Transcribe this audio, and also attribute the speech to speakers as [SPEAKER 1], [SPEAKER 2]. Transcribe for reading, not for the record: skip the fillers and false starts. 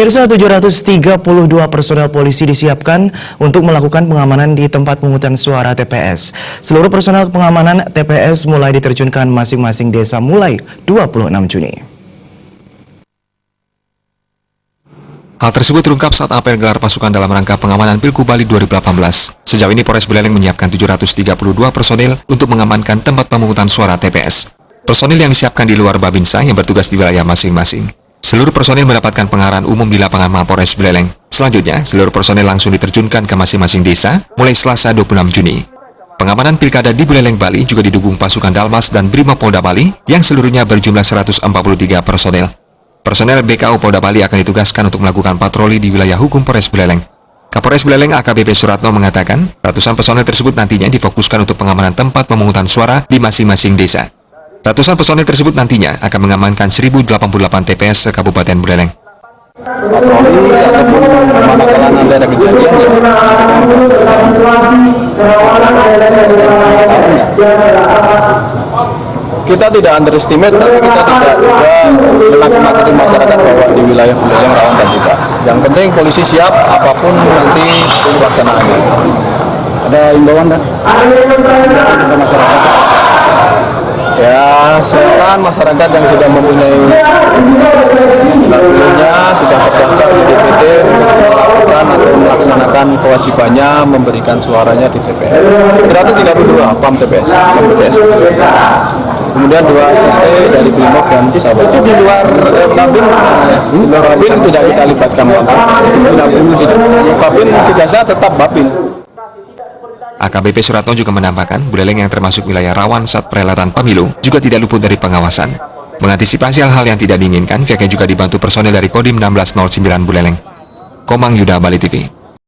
[SPEAKER 1] Pemirsa, 732 personel polisi disiapkan untuk melakukan pengamanan di tempat pemungutan suara TPS. Seluruh personel pengamanan TPS mulai diterjunkan masing-masing desa mulai 26 Juni.
[SPEAKER 2] Hal tersebut terungkap saat apel gelar pasukan dalam rangka pengamanan Pilku Bali 2018. Sejauh ini Polres Buleleng menyiapkan 732 personil untuk mengamankan tempat pemungutan suara TPS. Personil yang disiapkan di luar Babinsa yang bertugas di wilayah masing-masing. Seluruh personil mendapatkan pengarahan umum di lapangan Mapolres Buleleng. Selanjutnya, seluruh personil langsung diterjunkan ke masing-masing desa mulai Selasa 26 Juni. Pengamanan Pilkada di Buleleng, Bali juga didukung pasukan Dalmas dan Brimopolda Bali yang seluruhnya berjumlah 143 personil. Personel BKU Polda Bali akan ditugaskan untuk melakukan patroli di wilayah hukum Polres Buleleng. Kapolres Buleleng AKBP Suratno mengatakan, ratusan personel tersebut nantinya difokuskan untuk pengamanan tempat pemungutan suara di masing-masing desa. Ratusan personel tersebut nantinya akan mengamankan 1088 TPS se-Kabupaten Buleleng.
[SPEAKER 3] Patroli ataupun manakala nanti ada kejadian kita tidak underestimate, tapi kita tidak juga menakut-nakuti masyarakat bahwa di wilayah Buleleng rawan dan tidak. Yang penting polisi siap apapun nanti pelaksanaannya. Ada imbauan kan? Ada masyarakat. Ya, silakan masyarakat yang sudah mempunyai lagunya sudah terdaftar di DPD untuk melakukan atau melaksanakan kewajibannya memberikan suaranya di TPS. 132 PAM TPS. Kemudian 2 SST dari Brimob dan Sahabat. Itu di luar Babin, di luar Babin tidak kita libatkan Babin tugasnya tetap Babin.
[SPEAKER 2] AKBP Suratno juga menambahkan, Buleleng yang termasuk wilayah rawan saat perhelatan pemilu juga tidak luput dari pengawasan. Mengantisipasi hal-hal yang tidak diinginkan, pihaknya juga dibantu personel dari Kodim 1609 Buleleng. Komang Yuda, Bali TV.